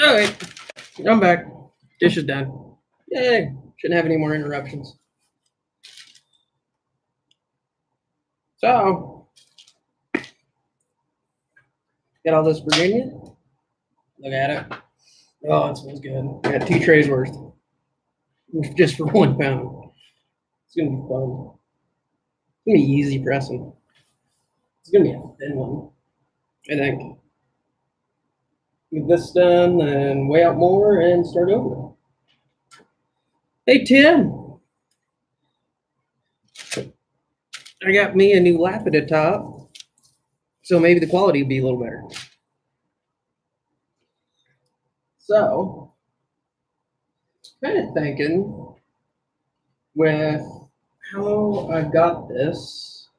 All right, I'm back. Dish is done. Yay! Shouldn't have any more interruptions. So, got all this Virginia. Look at it. Oh, it smells good. Got 2 trays worth, just for £1. It's gonna be fun. It's gonna be easy pressing. It's gonna be a thin one, I think. Get this done, then weigh out more and start over. Hey Tim, I got me a new lap at the top, so maybe the quality will be a little better. So, kind of thinking with how I got this,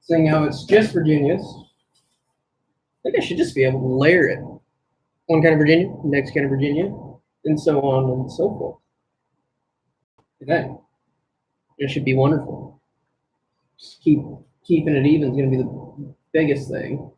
seeing how it's just Virginias, I think I should just be able to layer it. One kind of Virginia, next kind of Virginia, and so on and so forth. Okay, it should be wonderful. Just keeping it even is going to be the biggest thing.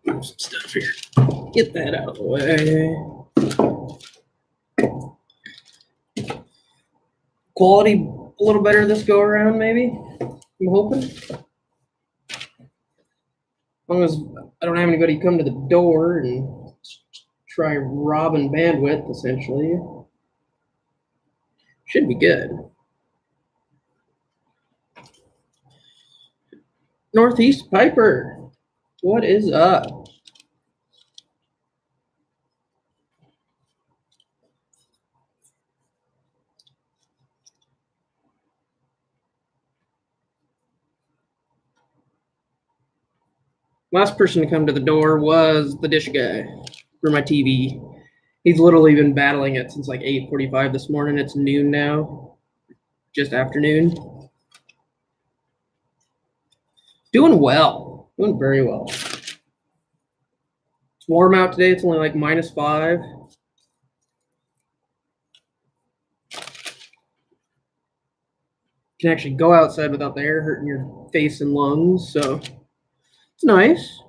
Some stuff here. Get that out of the way. Quality a little better this go around, maybe. I'm hoping. As long as I don't have anybody come to the door and try robbing bandwidth, essentially, should be good. Northeast Piper, what is up? Last person to come to the door was the dish guy for my TV. He's literally been battling it since like 8:45 this morning. It's noon now, just afternoon. Doing well, doing very well. It's warm out today. It's only like -5. You can actually go outside without the air hurting your face and lungs, so it's nice.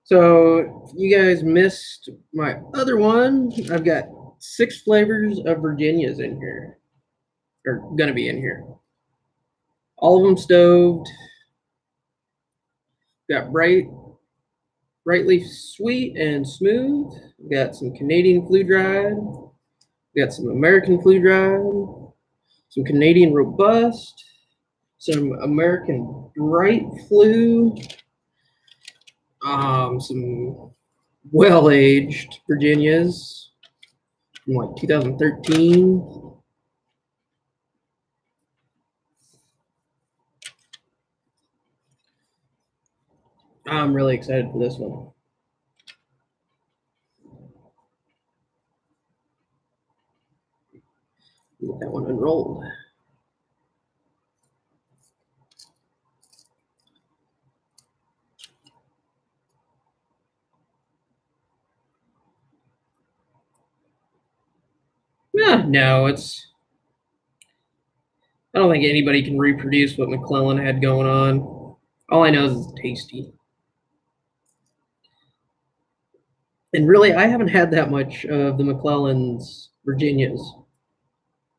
So you guys missed my other one. I've got 6 flavors of Virginias in here, or gonna be in here. All of them stoved. Got brightly sweet and smooth. Got some Canadian flue dried. Got some American flue dried. Some Canadian robust. Some American bright flue. Some well-aged Virginias from like 2013. I'm really excited for this one. Get that one unrolled. Yeah, no, I don't think anybody can reproduce what McClellan had going on. All I know is it's tasty. And really, I haven't had that much of the McClellan's Virginias,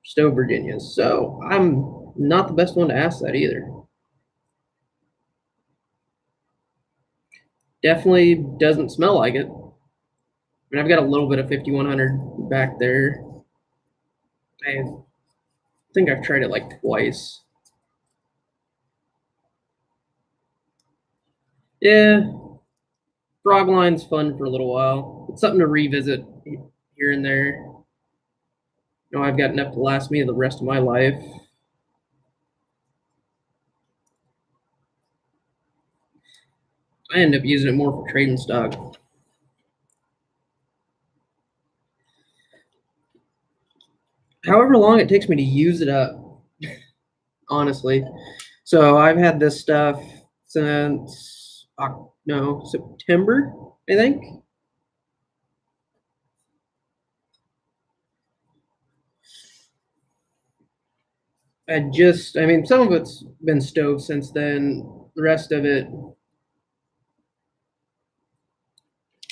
Stowe Virginias, so I'm not the best one to ask that either. Definitely doesn't smell like it. I mean, I've got a little bit of 5100 back there. I think I've tried it like twice. Yeah, Frog Line's fun for a little while. It's something to revisit here and there. You know, I've got enough to last me the rest of my life. I end up using it more for trading stock. however long it takes me to use it up, honestly. So I've had this stuff since no, September, I think. I mean, some of it's been stowed since then. The rest of it,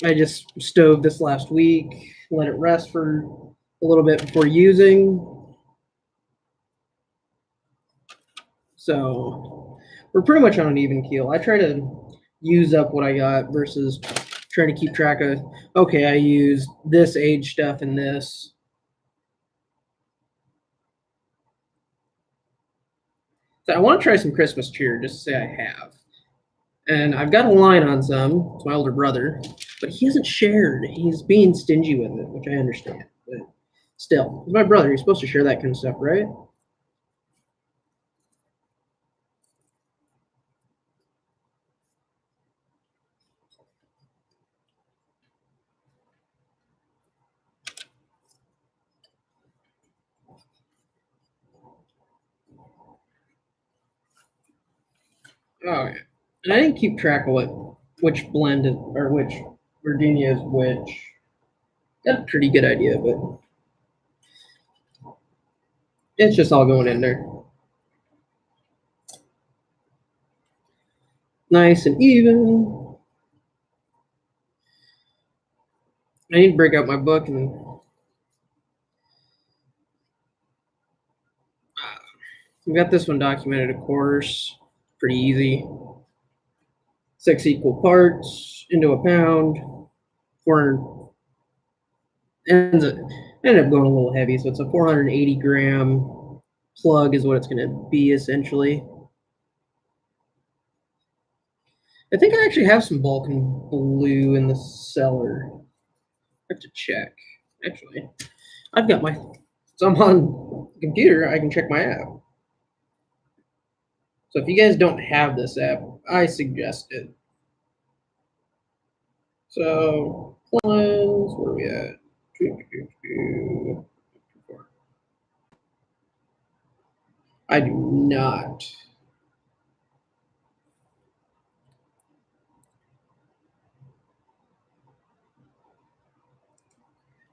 I just stowed this last week, let it rest for a little bit before using. So we're pretty much on an even keel. I try to use up what I got versus trying to keep track of, okay, I used this age stuff and this. So I want to try some Christmas cheer just to say I have. And I've got a line on some. It's my older brother, but he hasn't shared. He's being stingy with it, which I understand. But still, he's my brother. He's supposed to share that kind of stuff, right? Oh, yeah. And I didn't keep track of which blend is, or which Virginia is which. Got a pretty good idea, but it's just all going in there. Nice and even. I need to break out my book and we got this one documented, of course. Pretty easy. 6 equal parts into a pound. 400 ended up going a little heavy, so it's a 480 gram plug is what it's going to be essentially. I think I actually have some Vulcan blue in the cellar. I have to check. Actually, I've got some on the computer. I can check my app. So if you guys don't have this app, I suggest it. So cleanse, where are we at? I do not.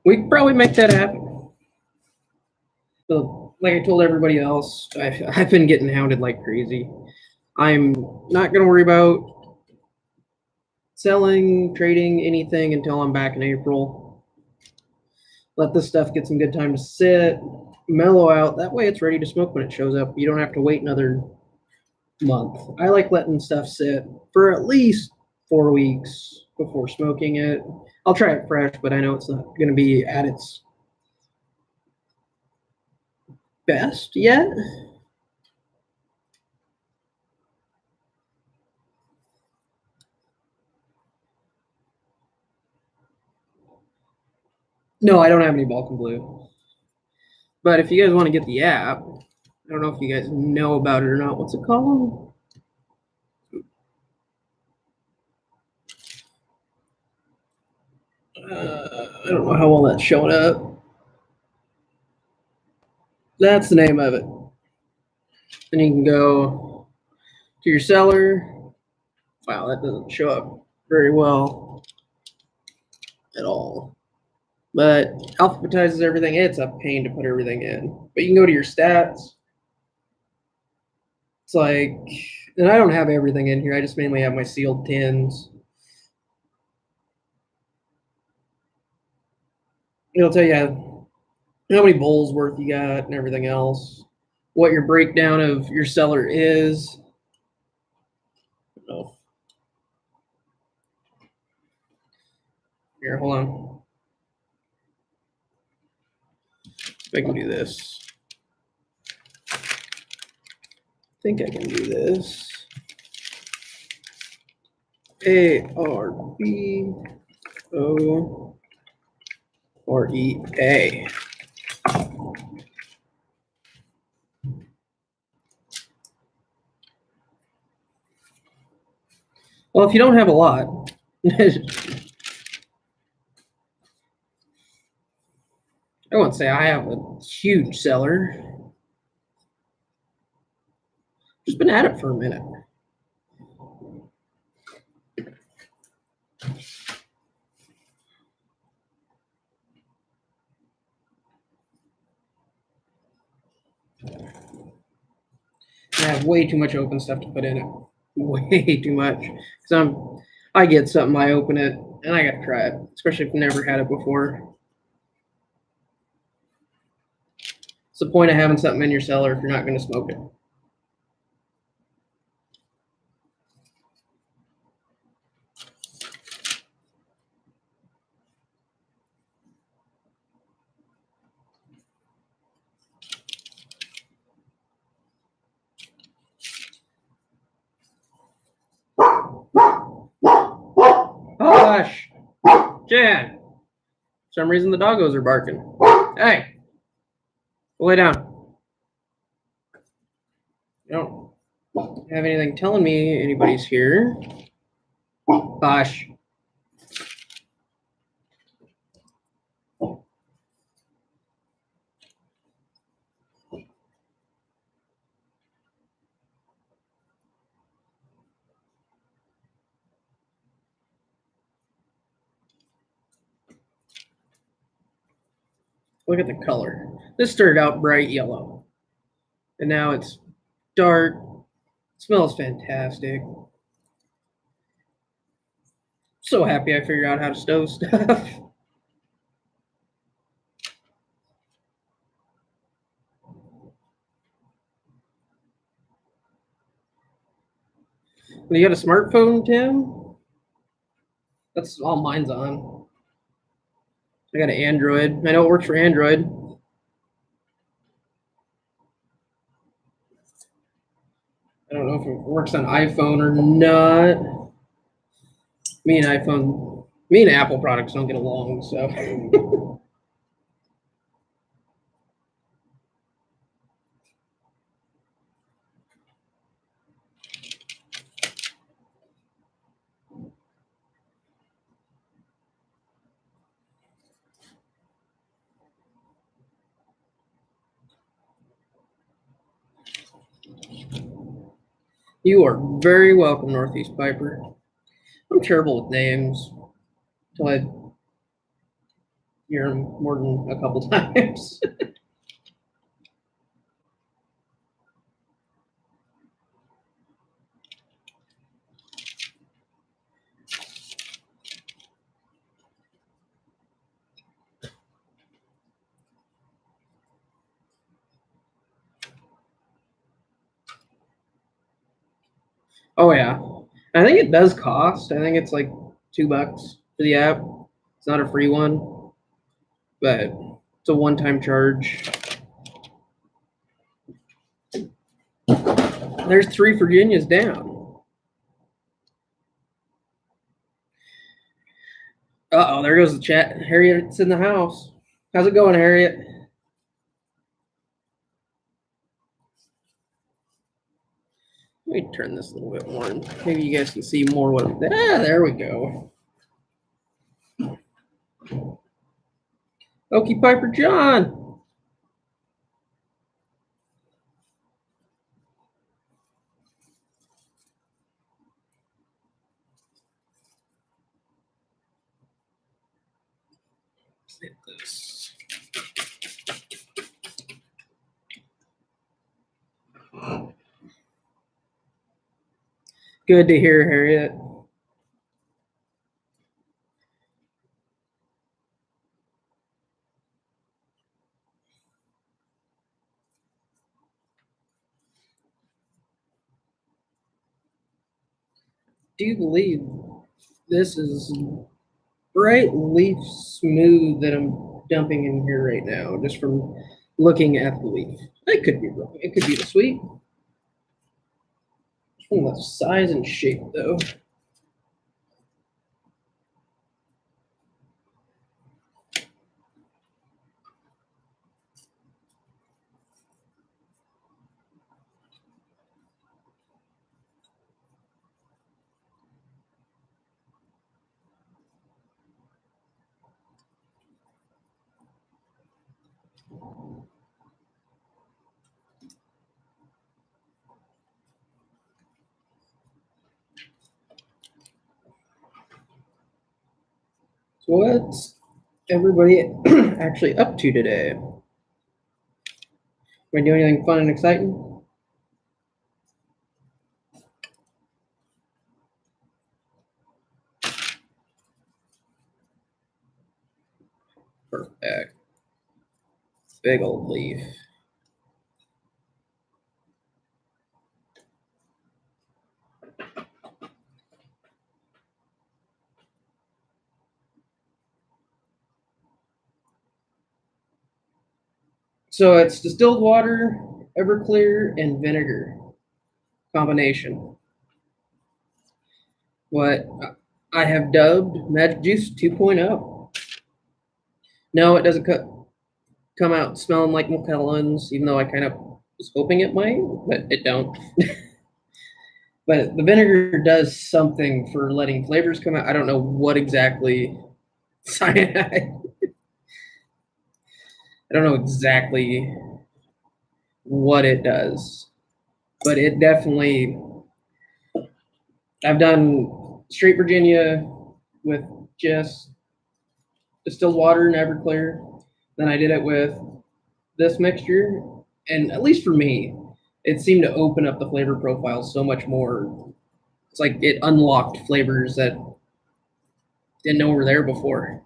We could probably make that happen. So, like I told everybody else, I've been getting hounded like crazy. I'm not going to worry about selling, trading, anything until I'm back in April. Let this stuff get some good time to sit, mellow out. That way it's ready to smoke when it shows up. You don't have to wait another month. I like letting stuff sit for at least 4 weeks before smoking it. I'll try it fresh, but I know it's not going to be at its best yet. No, I don't have any Balkan Blue. But if you guys want to get the app, I don't know if you guys know about it or not. What's it called? I don't know how well that's showing up. That's the name of it. Then you can go to your seller. Wow, that doesn't show up very well at all. But alphabetizes everything. It's a pain to put everything in. But you can go to your stats. It's like, and I don't have everything in here. I just mainly have my sealed tins. It'll tell you how many bowls worth you got and everything else. What your breakdown of your cellar is. Oh, here, hold on. If I can do this. I think I can do this. ARBOREA. Well, if you don't have a lot, I won't say I have a huge cellar. Just been at it for a minute. I have way too much open stuff to put in it. Way too much. Because I get something, I open it, and I gotta try it. Especially if I've never had it before. What's the point of having something in your cellar if you're not gonna smoke it? Hush! Jan! For some reason the doggos are barking. Hey! Lay down. You don't have anything telling me anybody's here. Hush. Look at the color. This started out bright yellow. And now it's dark. It smells fantastic. So happy I figured out how to stow stuff. You got a smartphone, Tim? That's all mine's on. I got an Android. I know it works for Android. I don't know if it works on iPhone or not. Me and Apple products don't get along, so. You are very welcome, Northeast Piper. I'm terrible with names until I hear them more than a couple times. Oh yeah, I think it does cost. I think it's like $2 for the app. It's not a free one, but it's a one-time charge. There's 3 Virginias down. Uh-oh, there goes the chat. Harriet's in the house. How's it going, Harriet? Let me turn this a little bit more. Maybe you guys can see more what I'm. There we go. Okie Piper John. Let's hit this. Good to hear, Harriet. Do you believe this is bright leaf smooth that I'm dumping in here right now, just from looking at the leaf? I could be wrong. It could be the sweet. From the size and shape, though. So what's everybody actually up to today? We do anything fun and exciting? Perfect. Big old leaf. So it's distilled water, Everclear, and vinegar combination. What I have dubbed Magic Juice 2.0. No, it doesn't come out smelling like McKellen's, even though I kind of was hoping it might, but it don't. But the vinegar does something for letting flavors come out. I don't know what exactly cyanide. I don't know exactly what it does, but it definitely. I've done straight Virginia with just distilled water and Everclear. Then I did it with this mixture, and at least for me, it seemed to open up the flavor profile so much more. It's like it unlocked flavors that didn't know were there before.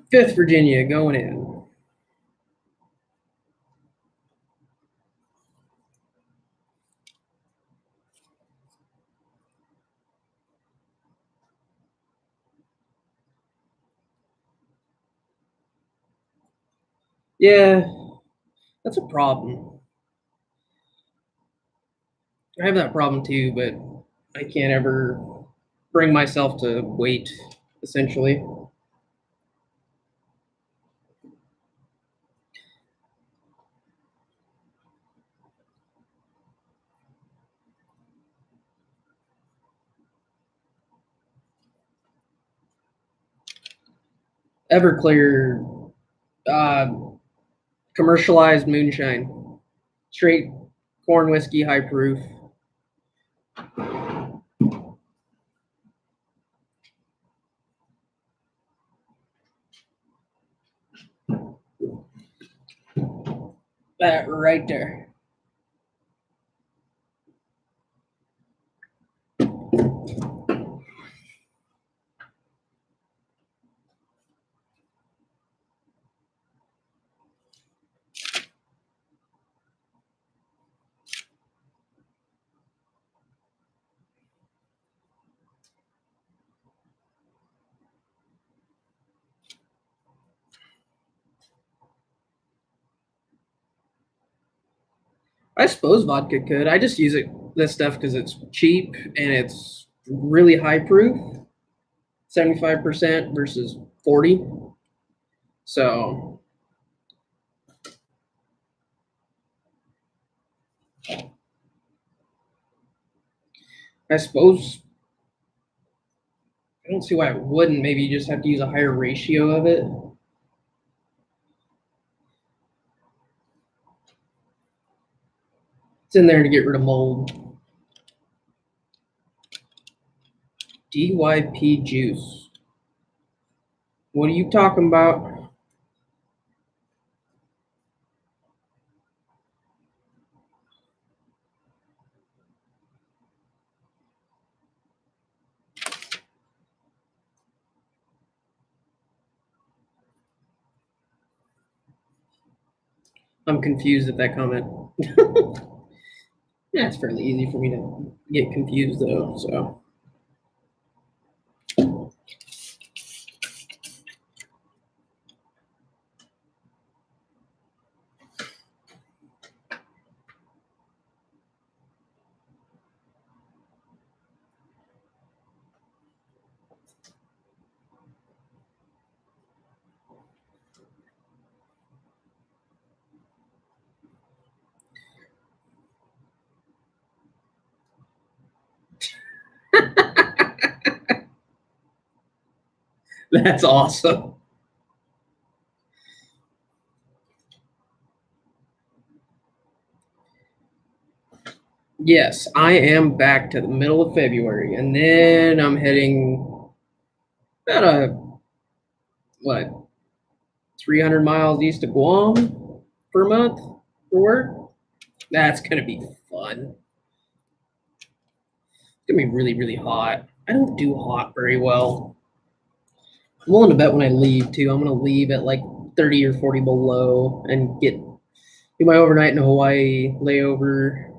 Fifth Virginia going in. Yeah, that's a problem. I have that problem too, but I can't ever bring myself to wait, essentially. Everclear, uh, commercialized moonshine, straight corn whiskey, high proof. That right there. I suppose vodka could. I just use this stuff because it's cheap and it's really high proof, 75% versus 40. So I suppose I don't see why it wouldn't. Maybe you just have to use a higher ratio of it. It's in there to get rid of mold. DYP juice. What are you talking about? I'm confused at that comment. Yeah, it's fairly easy for me to get confused though. So That's awesome. Yes, I am back to the middle of February, and then I'm heading about what 300 miles east of Guam for a month for work. That's gonna be fun. It's gonna be really, really hot. I don't do hot very well. I'm willing to bet when I leave too, I'm gonna leave at like 30 or 40 below and do my overnight in Hawaii layover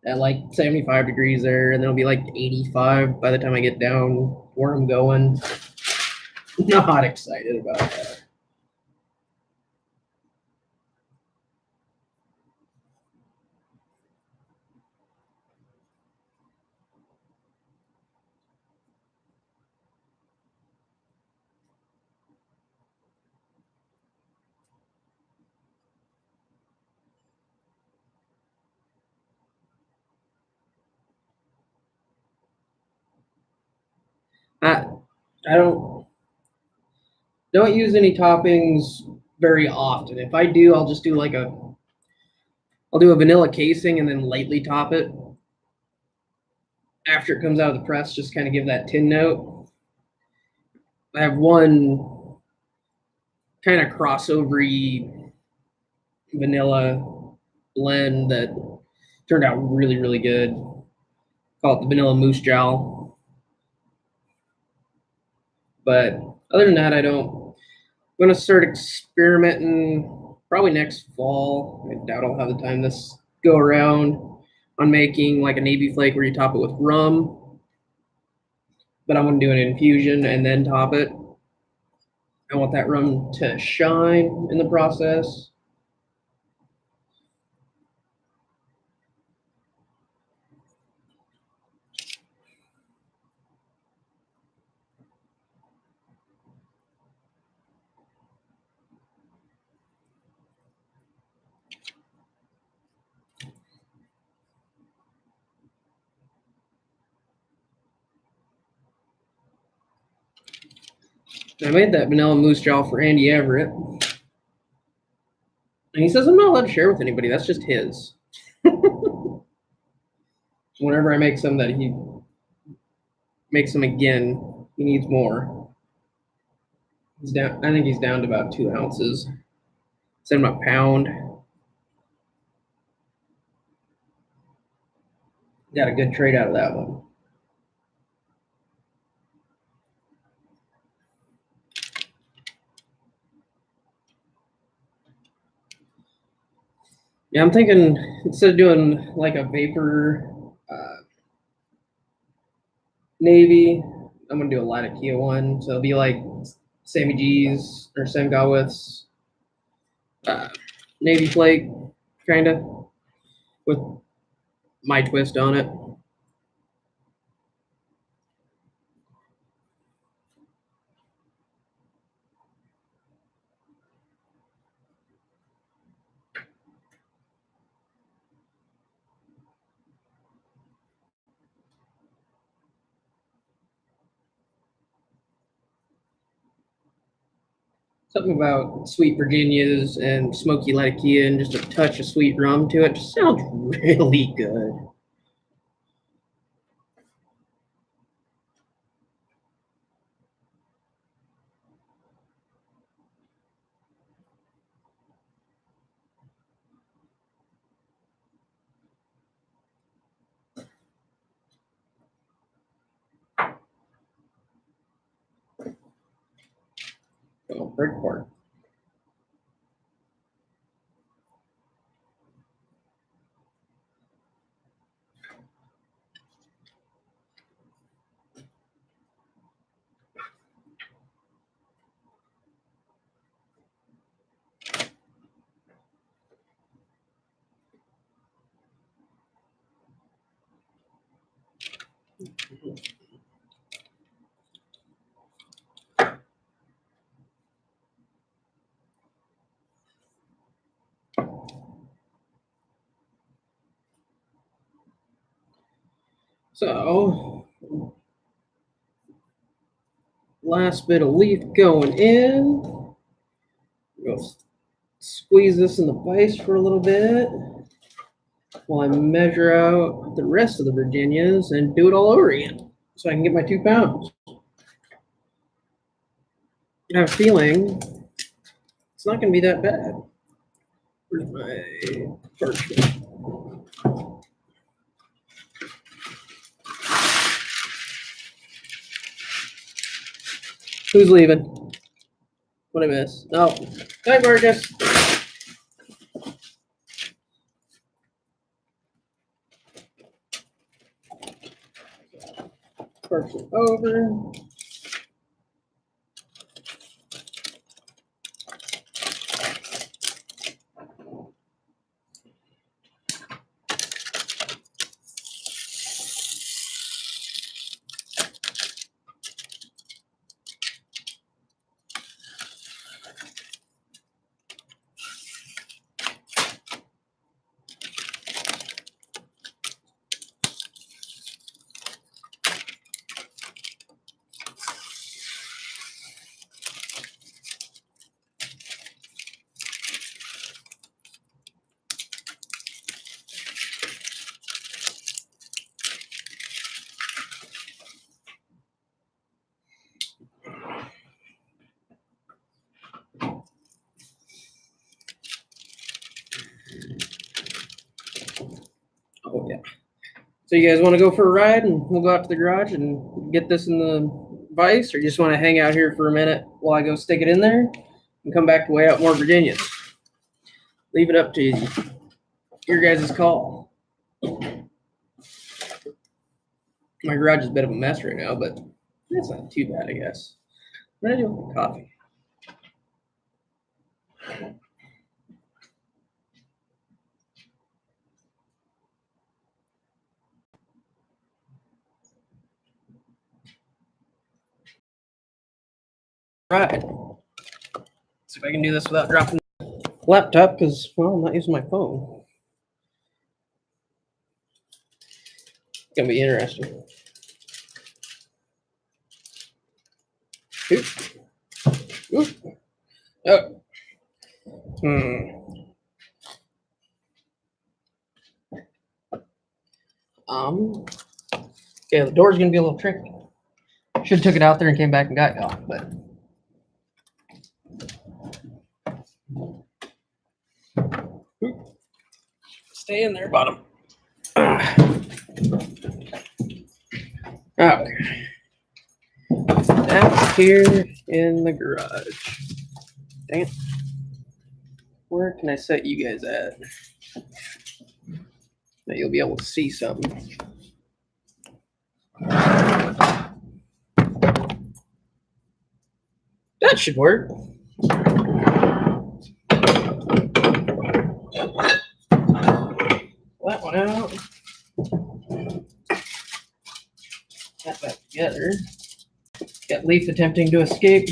at like 75 degrees there, and then it'll be like 85 by the time I get down where I'm going. Not excited about that. I I don't use any toppings very often. If I do, I'll just do I'll do a vanilla casing and then lightly top it after it comes out of the press, just kind of give that tin note. I have one kind of crossovery vanilla blend that turned out really, really good. Call it the vanilla moose jowl. But other than that, I don't. I'm gonna start experimenting probably next fall. I doubt I'll have the time this go around on making like a navy flake where you top it with rum, but I'm gonna do an infusion and then top it. I want that rum to shine in the process. I made that vanilla moose jaw for Andy Everett, and he says I'm not allowed to share with anybody. That's just his. Whenever I make some that he makes them again, he needs more. He's down. I think he's down to about 2 ounces. Send him a pound. Got a good trade out of that one. Yeah, I'm thinking instead of doing like a vapor navy, I'm gonna do a Latakia one. So it'll be like Sammy G's or Sam Gawith's uh, navy flake, kind of with my twist on it. Something about sweet Virginias and smoky Latakia and just a touch of sweet rum to it just sounds really good. Oh, break apart. So last bit of leaf going in. We'll squeeze this in the vise for a little bit while I measure out the rest of the Virginias and do it all over again so I can get my 2 pounds. I have a feeling it's not going to be that bad. Where's my parchment? Who's leaving? What I miss? No. Hi, Marcus. Parchment over. Oh, yeah. So you guys want to go for a ride and we'll go out to the garage and get this in the vise, or you just want to hang out here for a minute while I go stick it in there and come back to weigh out more Virginias? Leave it up to you. Your guys' call. My garage is a bit of a mess right now, but that's not too bad, I guess. What did I do with my coffee? Right. See if I can do this without dropping the laptop, because, well, I'm not using my phone. It's going to be interesting. Oop. Oop. Oh. Yeah, the door's going to be a little tricky. Should have took it out there and came back and got y'all, but. Stay in there, bottom. Okay. Out here in the garage. Dang it. Where can I set you guys at? That you'll be able to see something. That should work. That one out. That back together. Got Leaf attempting to escape.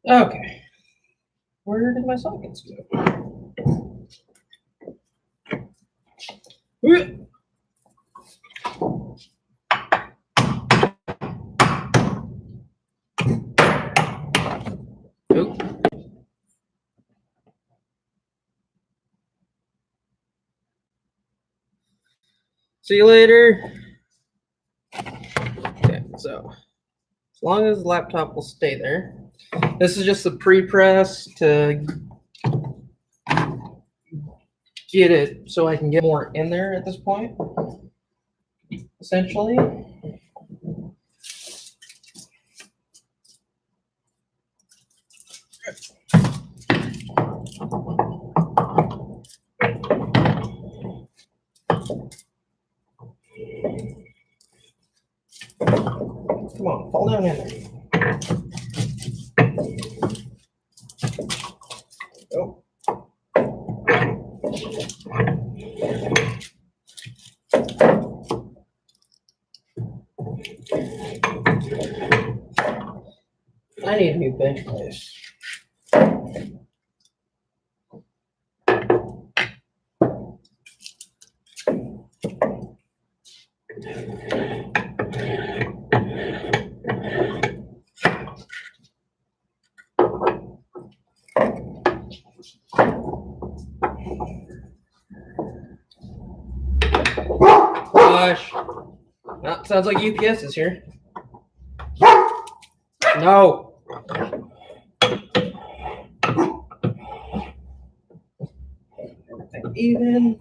Okay. Where did my sockets go? Oh. See you later. Okay, so as long as the laptop will stay there. This is just the pre-press to get it so I can get more in there at this point, essentially. Come on, fall down in there. Go. I need a new bench place. Hush. Oh, sounds like UPS is here. No. Everything even.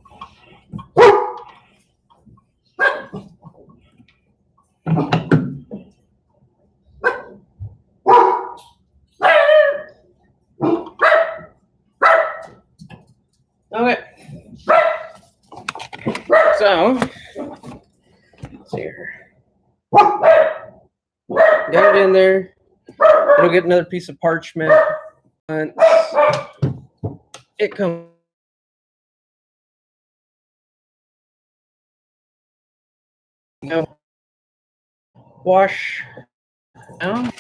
Okay. So, let's see here. Got it in there. It'll get another piece of parchment. Once it comes. Wash out.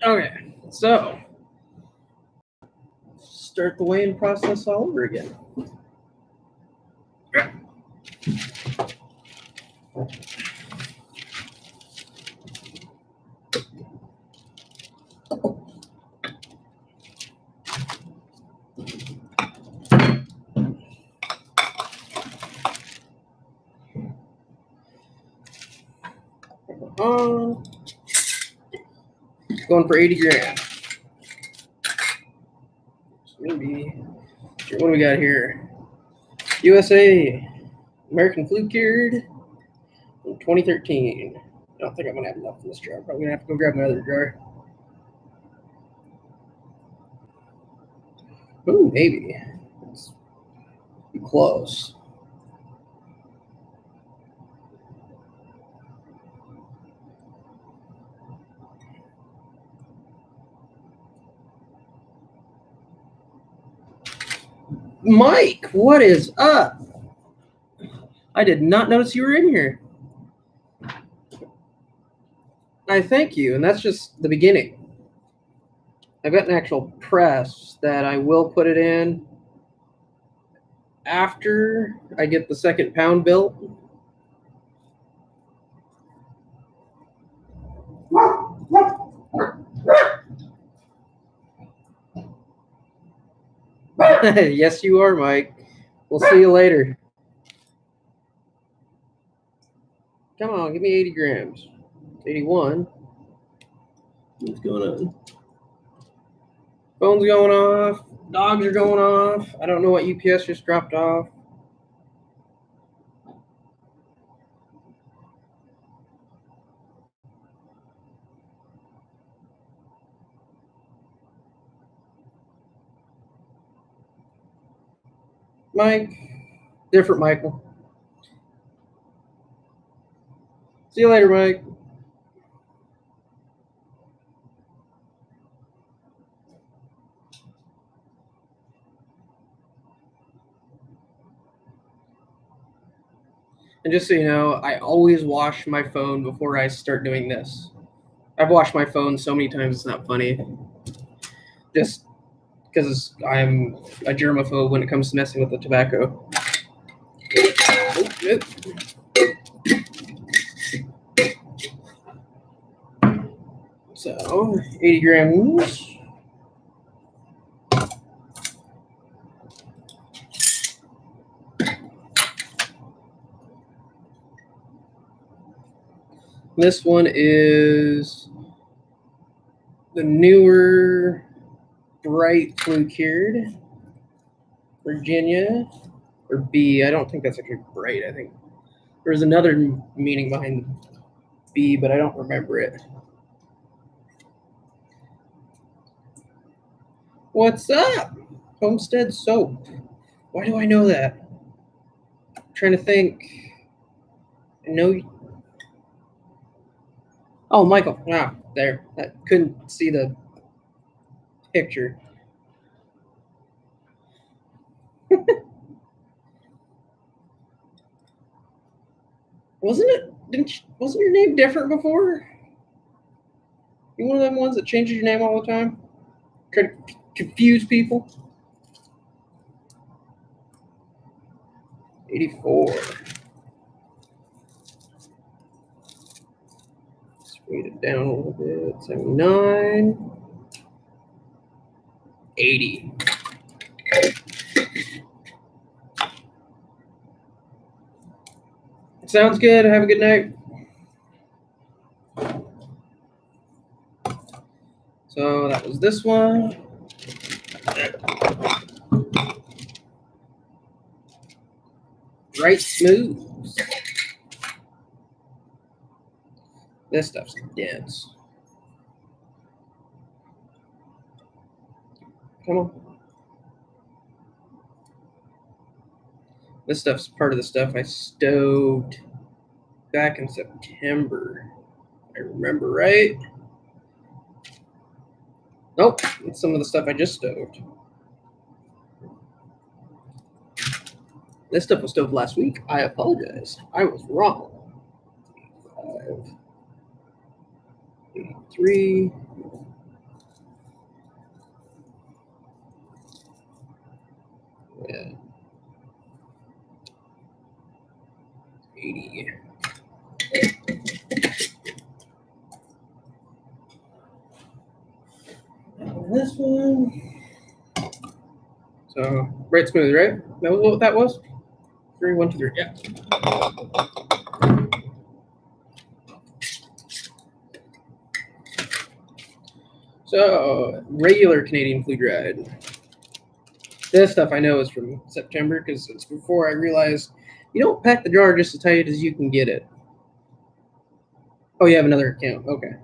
Okay, so start the weighing process all over again. Going for 80 grams. Maybe. What do we got here? USA American Flu Cured in 2013. I don't think I'm gonna have enough in this jar. I'm probably gonna have to go grab my other jar. Ooh, maybe. It's close. Mike, what is up? I did not notice you were in here. I thank you, and that's just the beginning. I've got an actual press that I will put it in after I get the second pound built. Yes, you are, Mike. We'll see you later. Come on, give me 80 grams. 81. What's going on? Phone's going off. Dogs are going off. I don't know what UPS just dropped off. Mike. Different Michael. See you later, Mike. And just so you know, I always wash my phone before I start doing this. I've washed my phone so many times it's not funny. Just because I'm a germaphobe when it comes to messing with the tobacco. So, 80 grams. This one is the newer bright flu cured Virginia or B. I don't think that's actually bright. I think there's another meaning behind the B, but I don't remember it. What's up? Homestead soap. Why do I know that? I'm trying to think. I know. Oh, Michael. Ah, there. I couldn't see the picture. Wasn't it? Wasn't your name different before? You one of them ones that changes your name all the time? Try to confuse people? 84. Let's weight it down a little bit. 79. 80. Sounds good. Have a good night. So that was this one. Right smooth. This stuff's dense. Come on. This stuff's part of the stuff I stowed back in September. I remember right. Nope, it's some of the stuff I just stowed. This stuff was stowed last week. I apologize. I was wrong. 5, 83. Yeah. 80. This one. So right smooth, right? That was what that was? 3, 1, 2, 3. Yeah. So regular Canadian flea dried. This stuff I know is from September because it's before I realized you don't pack the jar just as tight as you can get it. Oh, you have another account. Okay.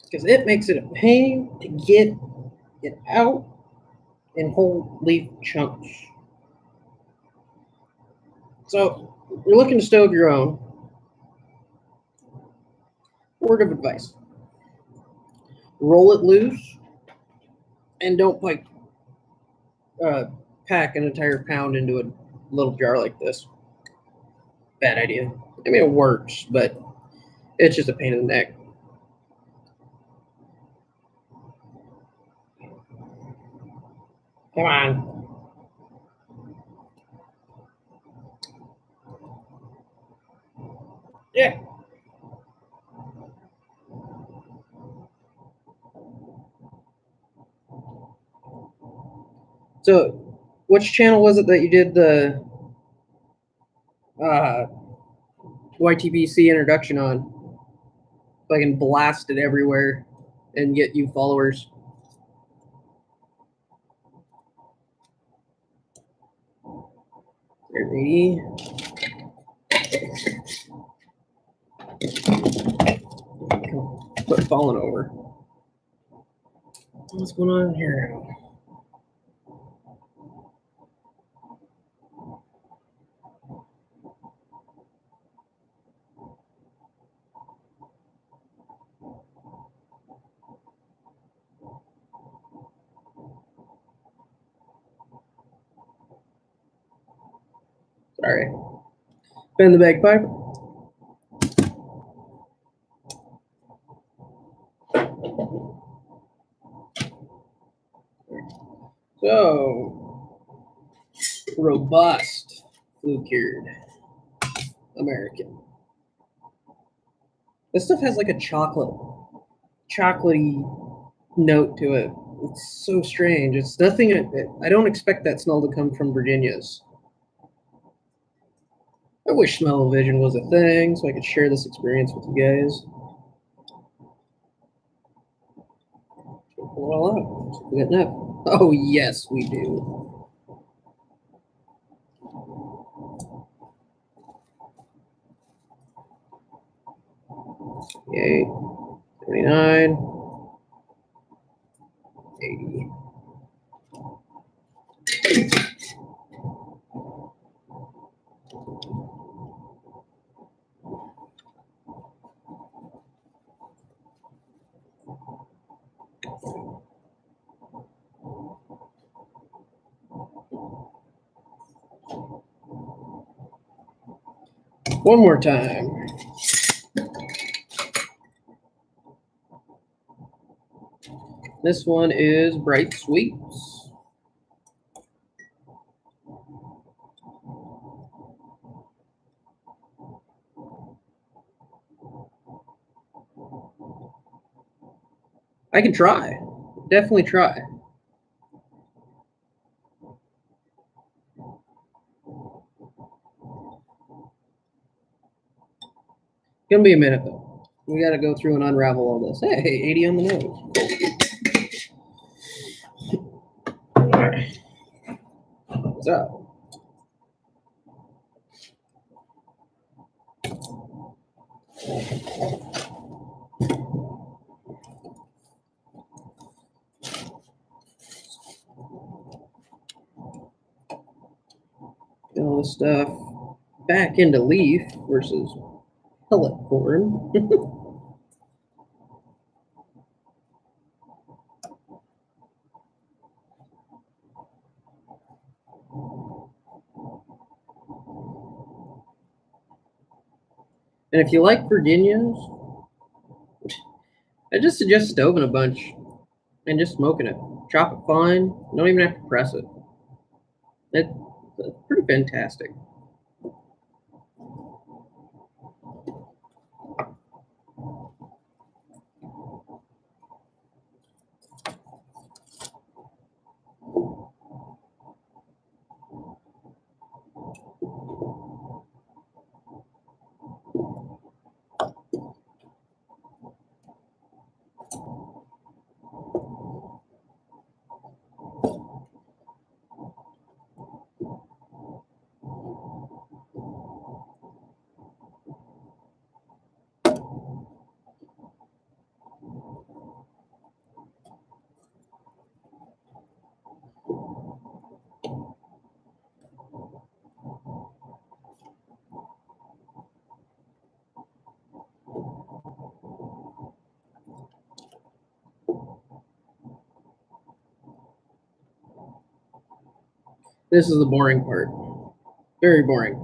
Because it makes it a pain to get it out in whole leaf chunks. So you're looking to stow your own. Word of advice: roll it loose and don't like pack an entire pound into a little jar like this. Bad idea. I mean, it works, but it's just a pain in the neck. Come on. Yeah. So, which channel was it that you did the uh, YTBC introduction on? So I can blast it everywhere and get you followers. There's 80. Quit falling over. What's going on here? Sorry. Bend the bagpipe. So, robust, flue-cured, American. This stuff has like a chocolatey note to it. It's so strange. It's nothing. I don't expect that smell to come from Virginia's. I wish smell-o-vision was a thing so I could share this experience with you guys. Pull it all out. We got enough. Oh yes, we do. 78, 79, 80. One more time. This one is Bright Sweets. I can try. Definitely try. Gonna be a minute though. We gotta go through and unravel all this. Hey, 80 on the nose. Alright. So get all this stuff back into leaf versus pellet corn. And if you like Virginias, I just suggest stoving a bunch and just smoking it. Chop it fine. You don't even have to press it. It's pretty fantastic. This is the boring part. Very boring.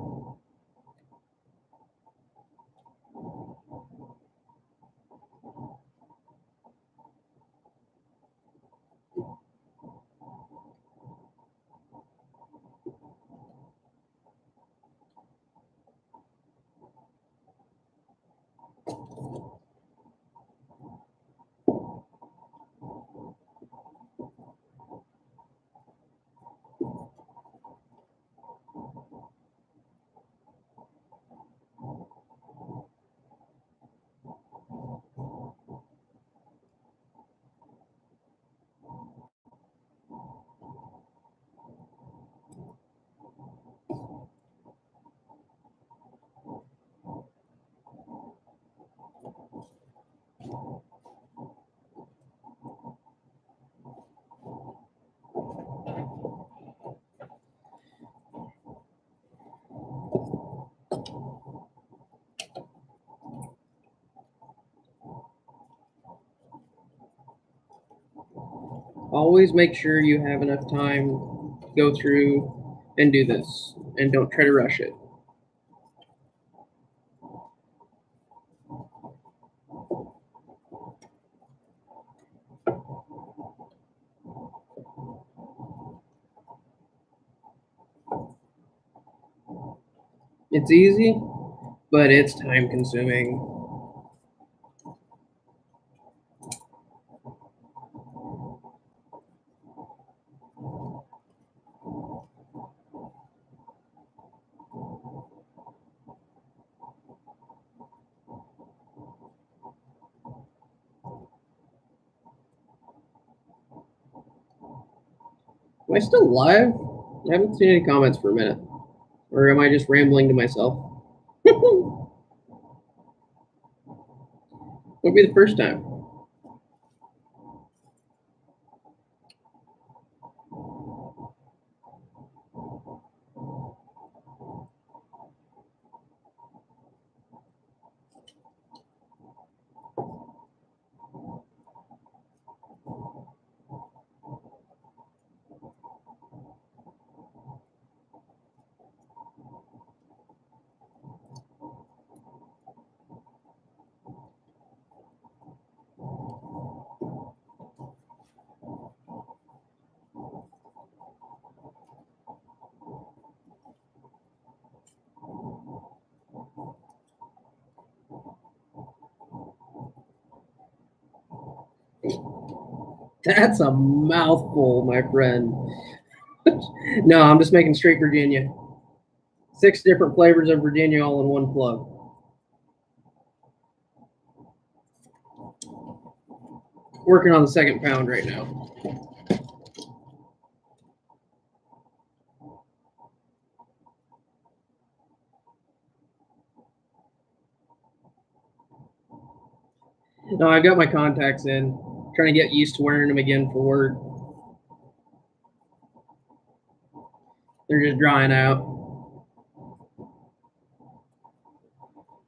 Always make sure you have enough time to go through and do this, and don't try to rush it. It's easy, but it's time consuming. Am I still live? I haven't seen any comments for a minute. Or am I just rambling to myself? Would be the first time. That's a mouthful, my friend. No, I'm just making straight Virginia. 6 different flavors of Virginia all in one plug. Working on the second pound right now. No, I got my contacts in. Trying to get used to wearing them again for work. They're just drying out.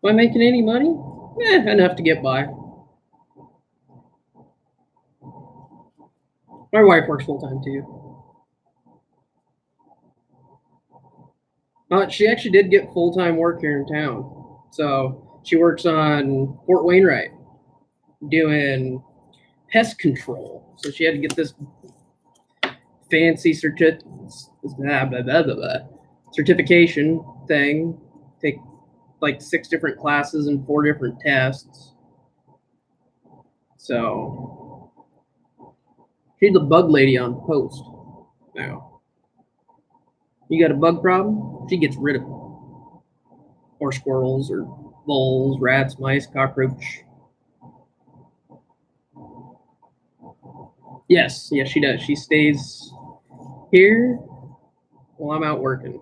Am I making any money? Enough to get by. My wife works full time too. She actually did get full time work here in town. So she works on Fort Wainwright doing pest control. So she had to get this fancy certification thing, take like 6 different classes and 4 different tests. So she's the bug lady on post now. You got a bug problem? She gets rid of it. Or squirrels or voles, rats, mice, cockroach. Yes, she does. She stays here while I'm out working.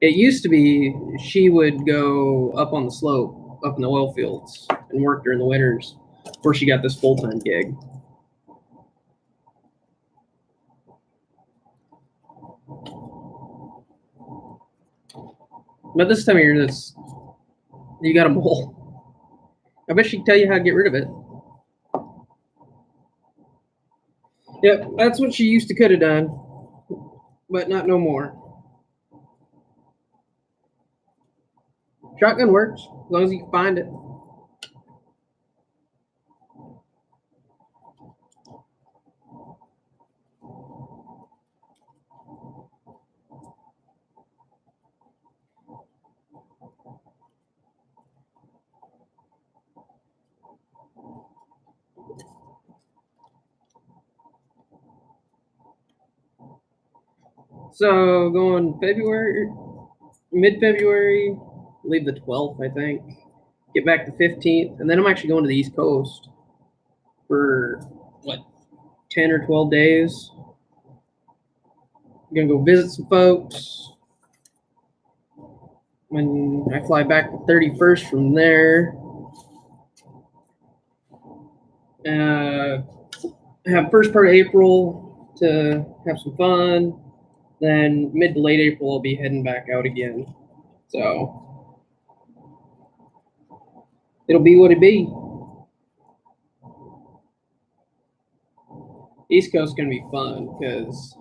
It used to be she would go up on the slope, up in the oil fields, and work during the winters before she got this full-time gig. But this time of year, you got a mole. I bet she can tell you how to get rid of it. Yep, that's what she used to could have done, but not no more. Shotgun works as long as you can find it. So going February, mid-February, leave the 12th, I think. Get back the 15th, and then I'm actually going to the East Coast for what 10 or 12 days. I'm gonna go visit some folks. When I fly back the 31st from there, have first part of April to have some fun. Then mid to late April, I'll be heading back out again. So it'll be what it be. East Coast is gonna be fun because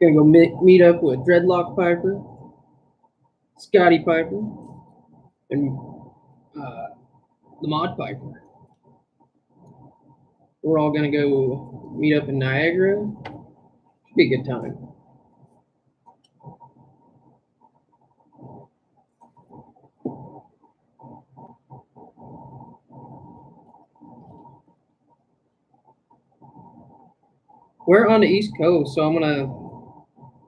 gonna go meet up with Dreadlock Piper, Scotty Piper, and the Mod Piper. We're all gonna go meet up in Niagara. Should be a good time. We're on the East Coast, so I'm gonna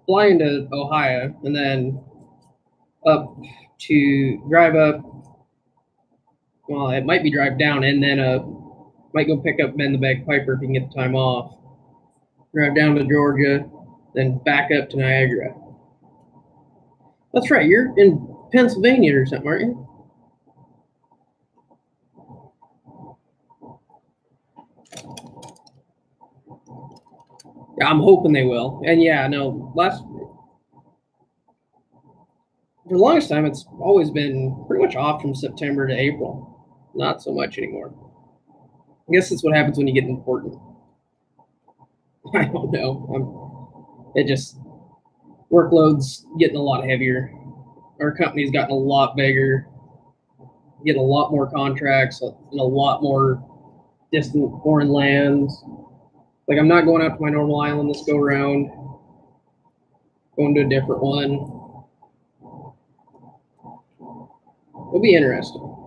fly into Ohio and then up to drive up. Well, it might be drive down and then might go pick up Ben the Bagpiper if he can get the time off. Drive down to Georgia, then back up to Niagara. That's right, you're in Pennsylvania or something, aren't you? Yeah, I'm hoping they will. And yeah, no, for the longest time, it's always been pretty much off from September to April. Not so much anymore. I guess that's what happens when you get important. I don't know. It just workload's getting a lot heavier. Our company's gotten a lot bigger, getting a lot more contracts in a lot more distant foreign lands. Like I'm not going out to my normal island this go around. Going to a different one. It'll be interesting.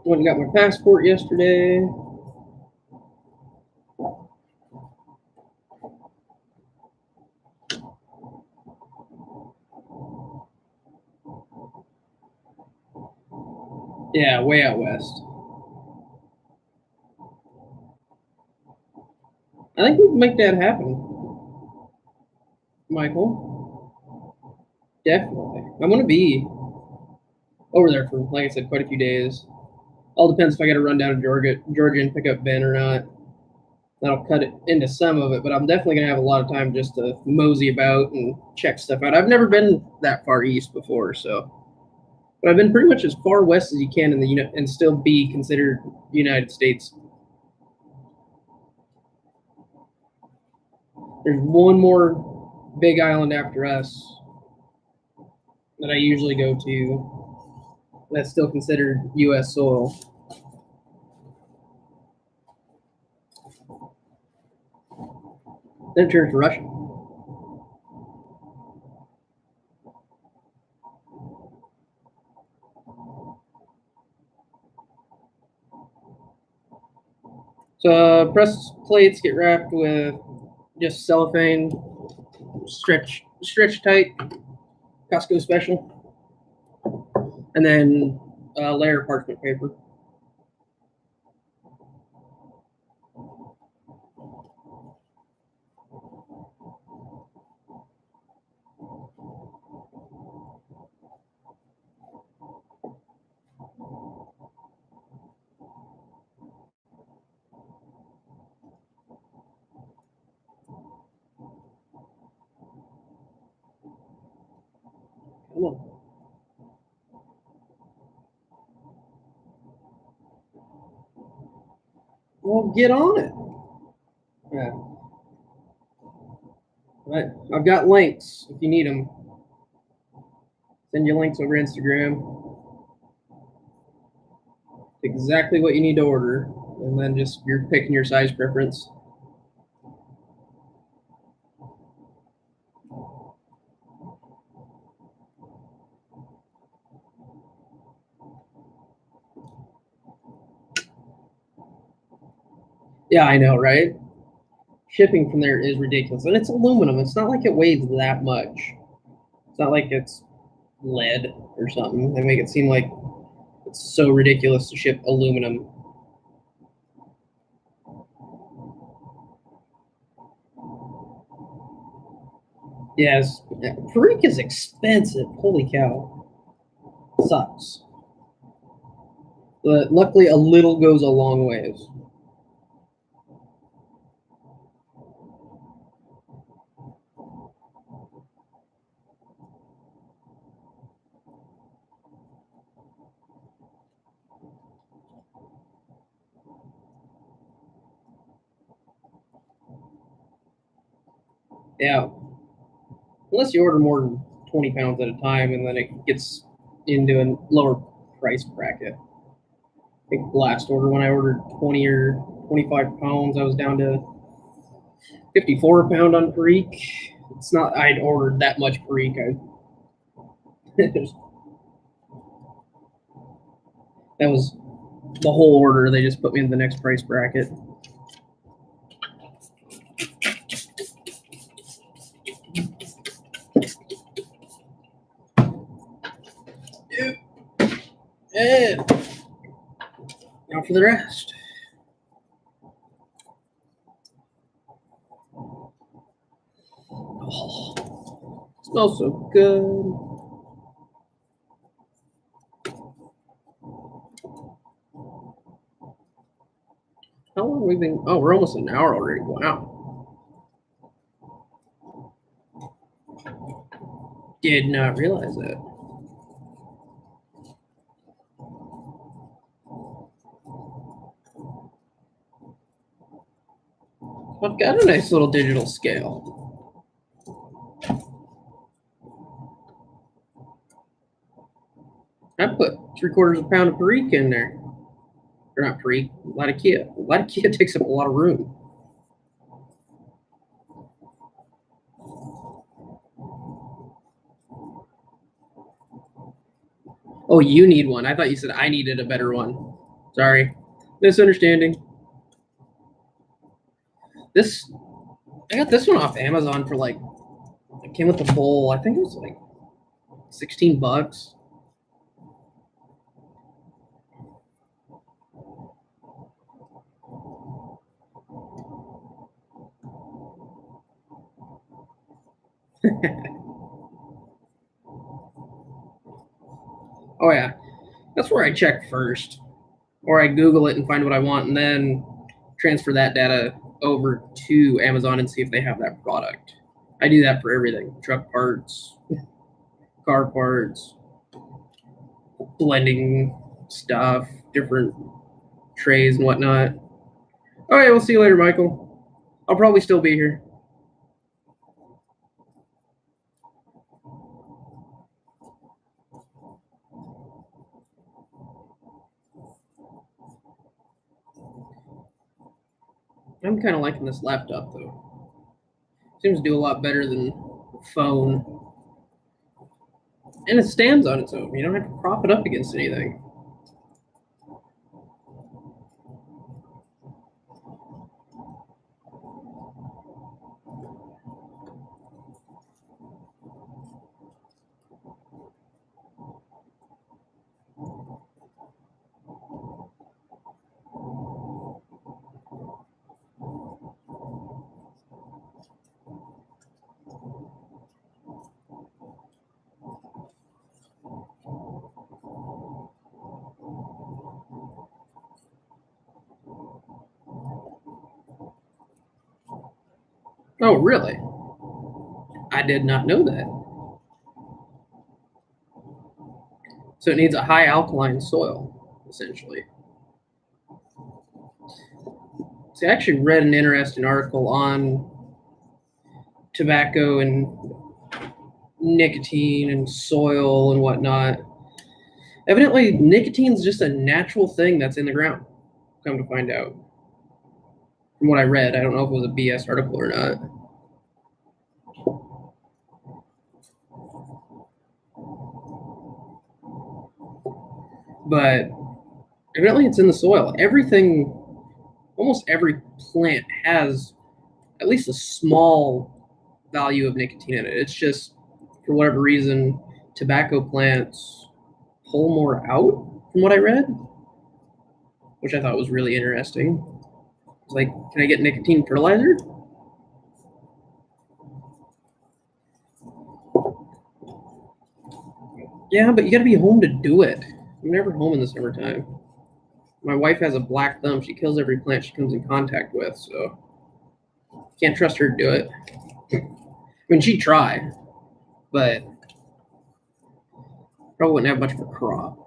Went and got my passport yesterday. Yeah, way out west. I think we can make that happen, Michael. Definitely. I'm going to be over there for, like I said, quite a few days. All depends if I got to run down to Georgia and pick up Ben or not. That'll cut it into some of it, but I'm definitely going to have a lot of time just to mosey about and check stuff out. I've never been that far east before, so. But I've been pretty much as far west as you can in the and still be considered United States. There's one more big island after us that I usually go to that's still considered U.S. soil. Then it turns to Russia. So press plates get wrapped with just cellophane, stretch tight, Costco special, and then a layer of parchment paper. Come on. Well, get on it. Yeah. Right. I've got links if you need them. Send you links over Instagram. Exactly what you need to order, and then just you're picking your size preference. Yeah, I know, right? Shipping from there is ridiculous, and it's aluminum. It's not like it weighs that much. It's not like it's lead or something. They make it seem like it's so ridiculous to ship aluminum. Yes, Perique is expensive. Holy cow. Sucks. But luckily, a little goes a long ways. Yeah. Unless you order more than 20 pounds at a time, and then it gets into a lower price bracket. I think last order, when I ordered 20 or 25 pounds, I was down to 54 a pound on Perique. It's not, I'd ordered that much Perique. That was the whole order. They just put me in the next price bracket. And now for the rest. Oh, smells so good. How long have we been? Oh, we're almost an hour already. Wow. Did not realize that. I've got a nice little digital scale. I put 3/4 pound of Perique in there. Or not Perique, Latakia. Latakia takes up a lot of room. Oh, you need one. I thought you said I needed a better one. Sorry. Misunderstanding. I got this one off Amazon for like, it came with the bowl. I think it was like $16. Oh yeah, that's where I check first, or I Google it and find what I want, and then transfer that data over to Amazon and see if they have that product. I do that for everything: truck parts, car parts, blending stuff, different trays and whatnot. All right, we'll see you later, Michael. I'll probably still be here. I'm kind of liking this laptop though. Seems to do a lot better than the phone. And it stands on its own. You don't have to prop it up against anything. Oh, really? I did not know that. So it needs a high alkaline soil, essentially. See, I actually read an interesting article on tobacco and nicotine and soil and whatnot. Evidently, nicotine's just a natural thing that's in the ground. Come to find out. From what I read, I don't know if it was a BS article or not. But evidently, it's in the soil. Everything, almost every plant has at least a small value of nicotine in it. It's just, for whatever reason, tobacco plants pull more out, from what I read, which I thought was really interesting. It's like, can I get nicotine fertilizer? Yeah, but you gotta be home to do it. I'm never home in the summertime. My wife has a black thumb. She kills every plant she comes in contact with, so can't trust her to do it. I mean, she'd try, but probably wouldn't have much of a crop.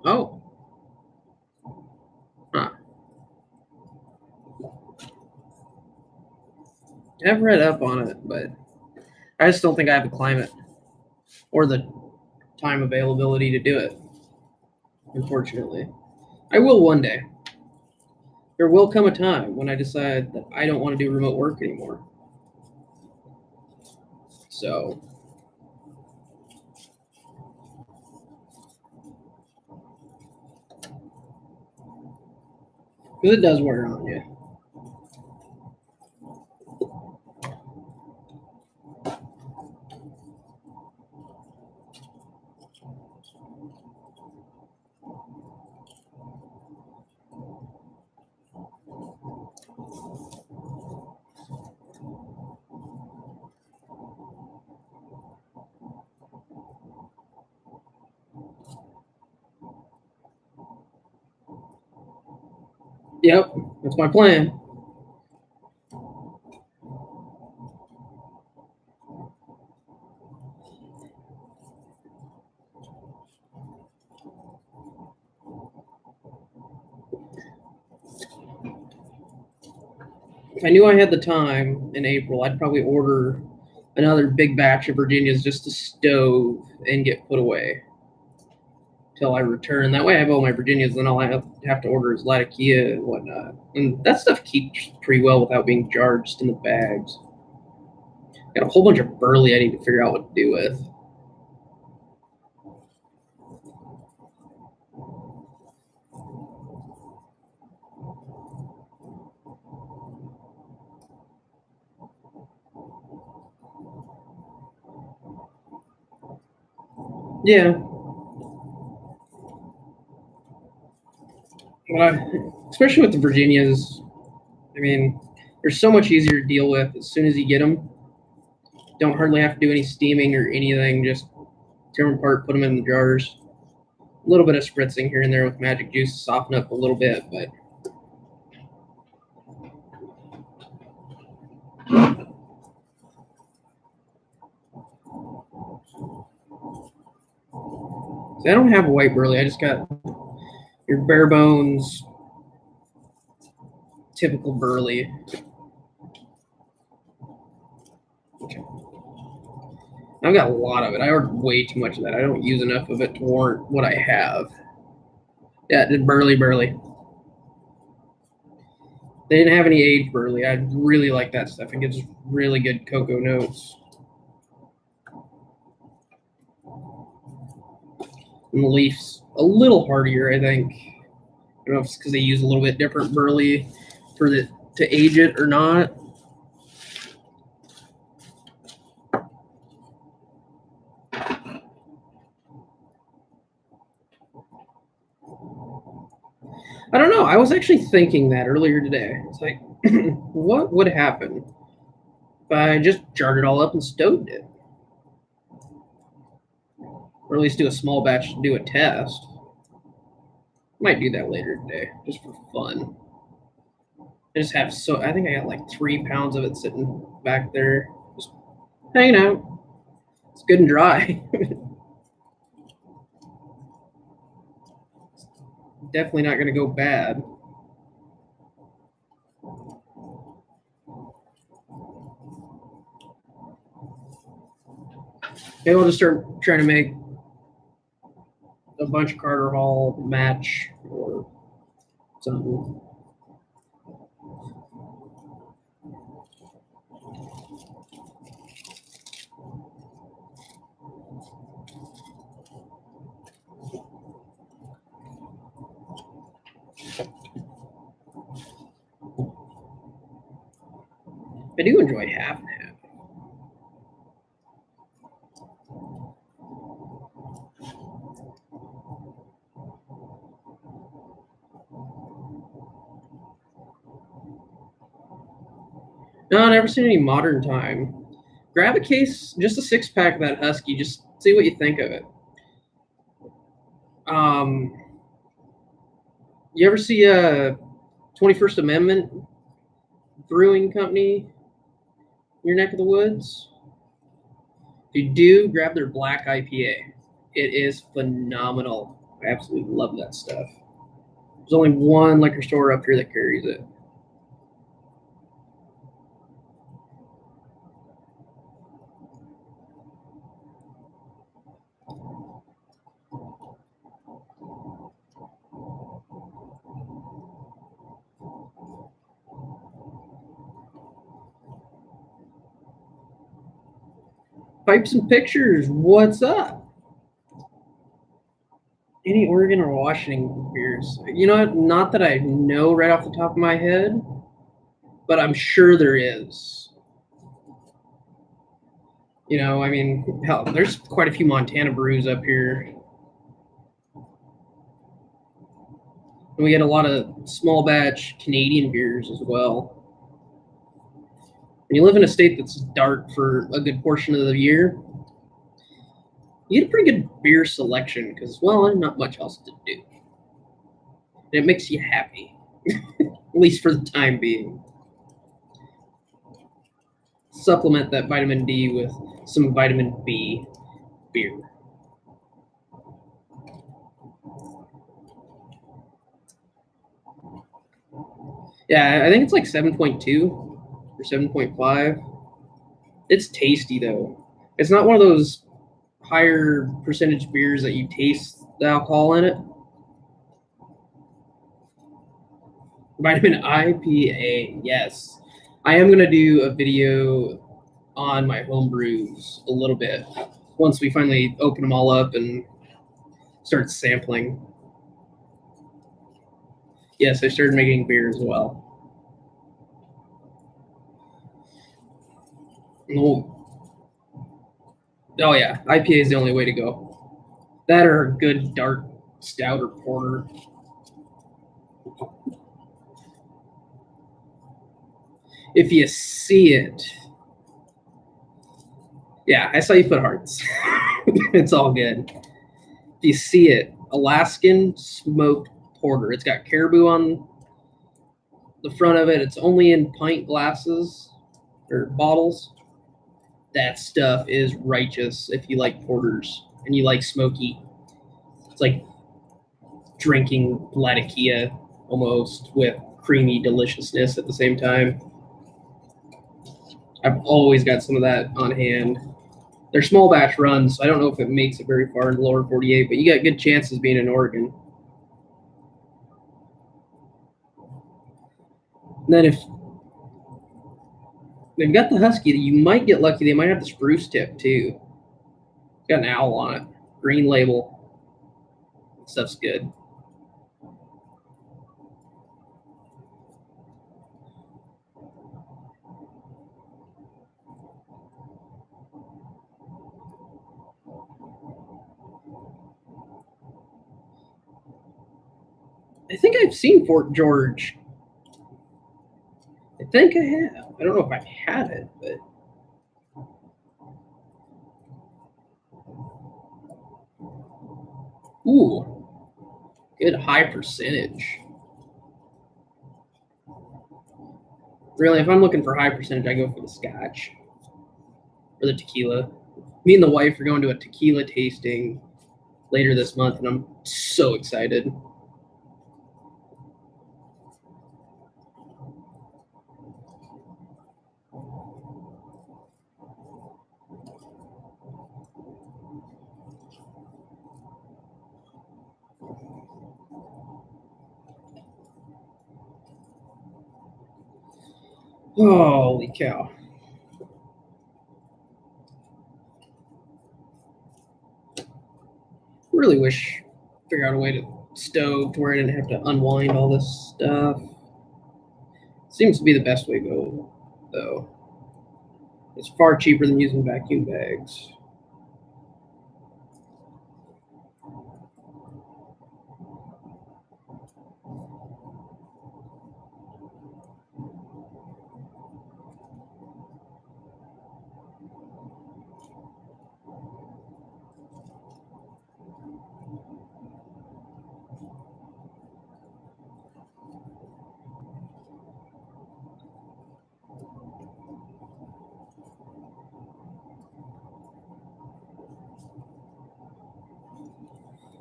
Oh. Huh. I've read up on it, but I just don't think I have the climate or the time availability to do it, unfortunately. I will one day. There will come a time when I decide that I don't want to do remote work anymore. So, because it does wear on you. Yep, that's my plan. If I knew I had the time in April, I'd probably order another big batch of Virginias just to stove and get put away. till I return. That way I have all my Virginias, then all I have to order is Latakia and whatnot. And that stuff keeps pretty well without being jarred just in the bags. Got a whole bunch of burley I need to figure out what to do with. Yeah. Well, especially with the Virginias, I mean, they're so much easier to deal with as soon as you get them. Don't hardly have to do any steaming or anything. Just tear them apart, put them in the jars. A little bit of spritzing here and there with magic juice to soften up a little bit, but I don't have a white burley. I just got your bare bones, typical burley. Okay. I've got a lot of it. I ordered way too much of that. I don't use enough of it to warrant what I have. Yeah, did burley. They didn't have any aged burley. I really like that stuff. It gives really good cocoa notes. And the leaf's a little hardier, I think. I don't know if it's because they use a little bit different burley for the to age it or not. I don't know. I was actually thinking that earlier today. It's like, what would happen if I just jarred it all up and stowed it? Or at least do a small batch to do a test. Might do that later today, just for fun. I just have I think I got like 3 pounds of it sitting back there, just hanging out. It's good and dry. Definitely not going to go bad. Maybe I'll just start trying to make a bunch of Carter Hall match or something. I do enjoy half and half. No, I've never seen any modern time. Grab a case, just a 6-pack of that Husky. Just see what you think of it. You ever see a 21st Amendment Brewing Company in your neck of the woods? If you do, grab their black IPA. It is phenomenal. I absolutely love that stuff. There's only one liquor store up here that carries it. Pipes and Pictures, what's up? Any Oregon or Washington beers? You know, not that I know right off the top of my head, but I'm sure there is. You know, I mean, hell, there's quite a few Montana brews up here. And we get a lot of small batch Canadian beers as well. When you live in a state that's dark for a good portion of the year, you get a pretty good beer selection because, well, there's not much else to do. And it makes you happy, at least for the time being. Supplement that vitamin D with some vitamin B beer. Yeah, I think it's like 7.2 or 7.5. It's tasty though. It's not one of those higher percentage beers that you taste the alcohol in it. Vitamin IPA, yes. I am gonna do a video on my home brews a little bit once we finally open them all up and start sampling. Yes, I started making beer as well. Oh yeah, IPA is the only way to go. That or a good dark stout or porter. If you see it, yeah, I saw you put hearts. It's all good. If you see it, Alaskan smoked porter. It's got caribou on the front of it. It's only in pint glasses or bottles. That stuff is righteous if you like porters and you like smoky. It's like drinking Latakia almost with creamy deliciousness at the same time. I've always got some of that on hand. They're small batch runs, so I don't know if it makes it very far in the lower 48, but you got good chances being in Oregon. And then if they've got the Husky, you might get lucky. They might have the spruce tip too. It's got an owl on it, green label. Stuff's good. I think I've seen Fort George. I think I have. I don't know if I've had it, but ooh, good high percentage. Really, if I'm looking for high percentage, I go for the Scotch or the tequila. Me and the wife are going to a tequila tasting later this month, and I'm so excited. Holy cow. Really wish figure out a way to stove to where I didn't have to unwind all this stuff. Seems to be the best way to go, though. It's far cheaper than using vacuum bags.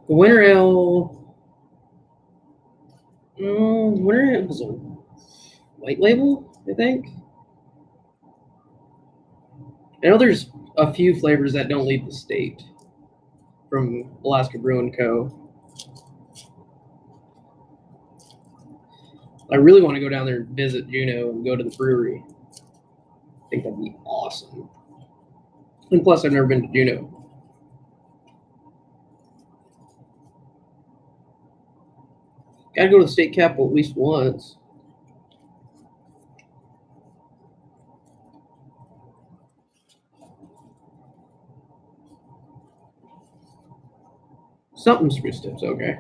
The winter ale, winter ale was a white label, I think. I know there's a few flavors that don't leave the state from Alaska Brewing Co. I really want to go down there and visit Juneau and go to the brewery. I think that'd be awesome. And plus, I've never been to Juneau. Gotta go to the state capital at least once. Something spruce tips, okay.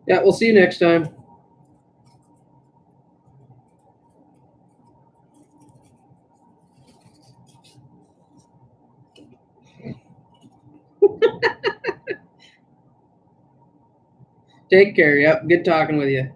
Yeah, we'll see you next time. Take care. Yep. Good talking with you.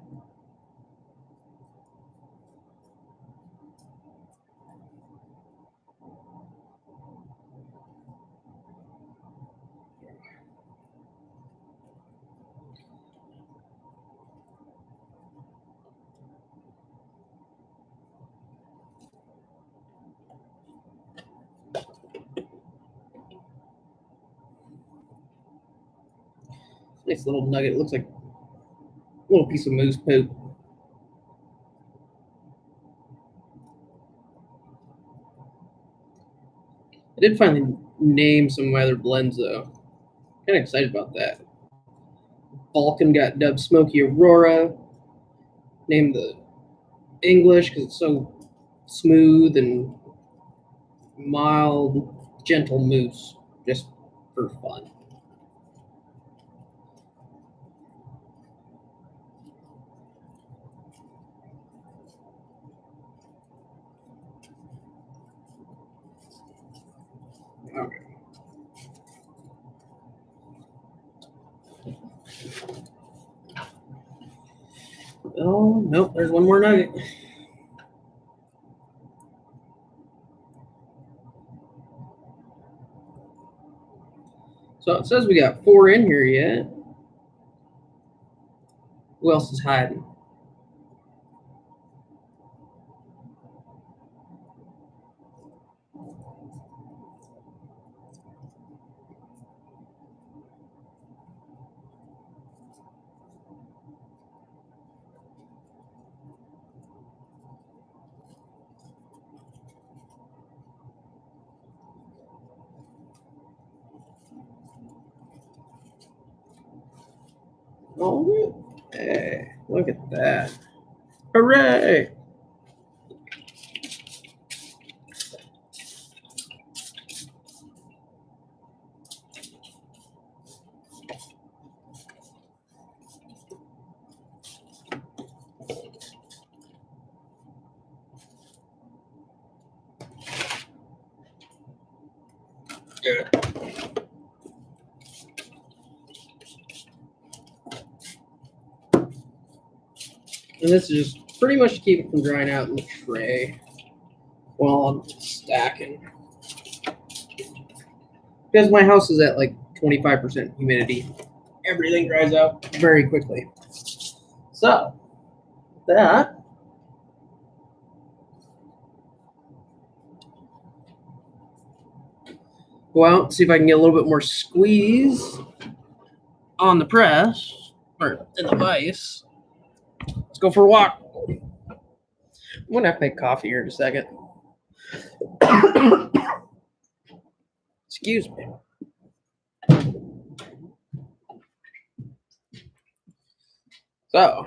Nice little nugget. It looks like a little piece of moose poop. I did finally name some of my other blends though. Kind of excited about that. Balkan got dubbed Smoky Aurora. Named the English because it's so smooth and mild, gentle moose, just for fun. Okay. Oh, nope, there's one more nugget. So it says we got 4 in here yet. Who else is hiding? Oh, hey, look at that. Hooray! Good. And this is just pretty much to keep it from drying out in the tray while I'm stacking. Because my house is at like 25% humidity. Everything dries out very quickly. So, that. Go out and see if I can get a little bit more squeeze on the press or in the vise. Let's go for a walk. I'm gonna have to make coffee here in a second. Excuse me. So,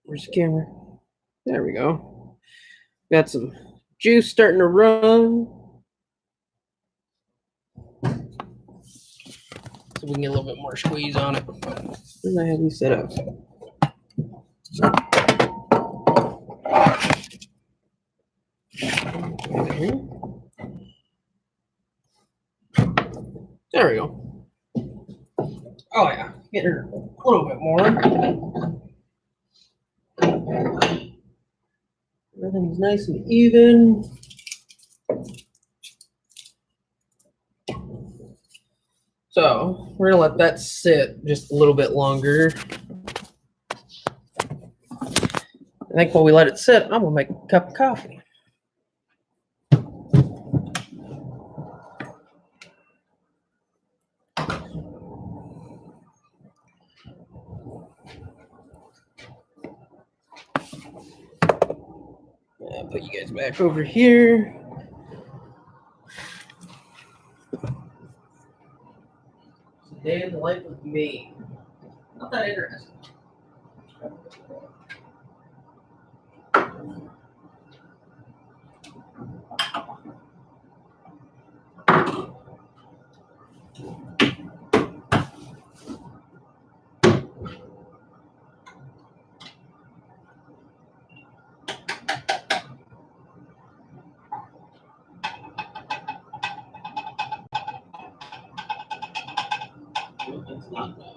where's the camera? There we go. Got some juice starting to run. So we can get a little bit more squeeze on it. Where did I have these set up? There we go. Oh yeah, get her a little bit more. Everything's nice and even. So we're gonna let that sit just a little bit longer. I think while we let it sit, I'm gonna make a cup of coffee. I'll put you guys back over here. It's a day in the life of me. Not that interesting. It's not bad.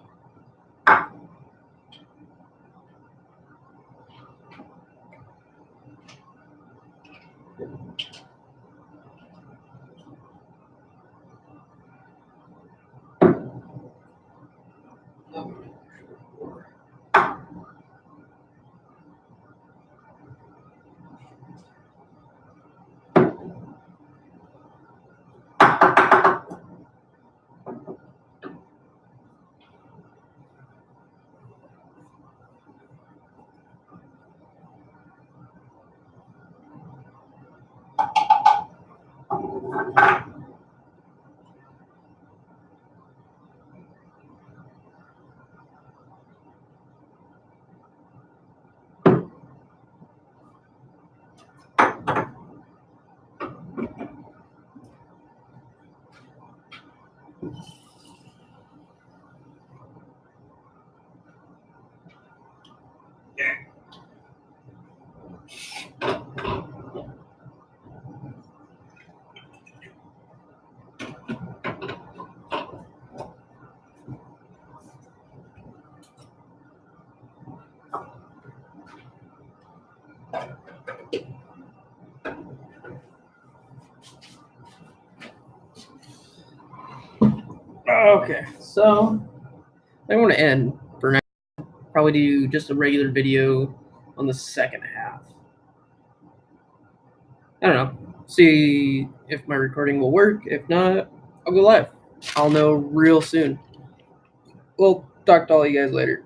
Okay, so I want to end for now. Probably do just a regular video on the second half. I don't know. See if my recording will work. If not, I'll go live. I'll know real soon. We'll talk to all you guys later.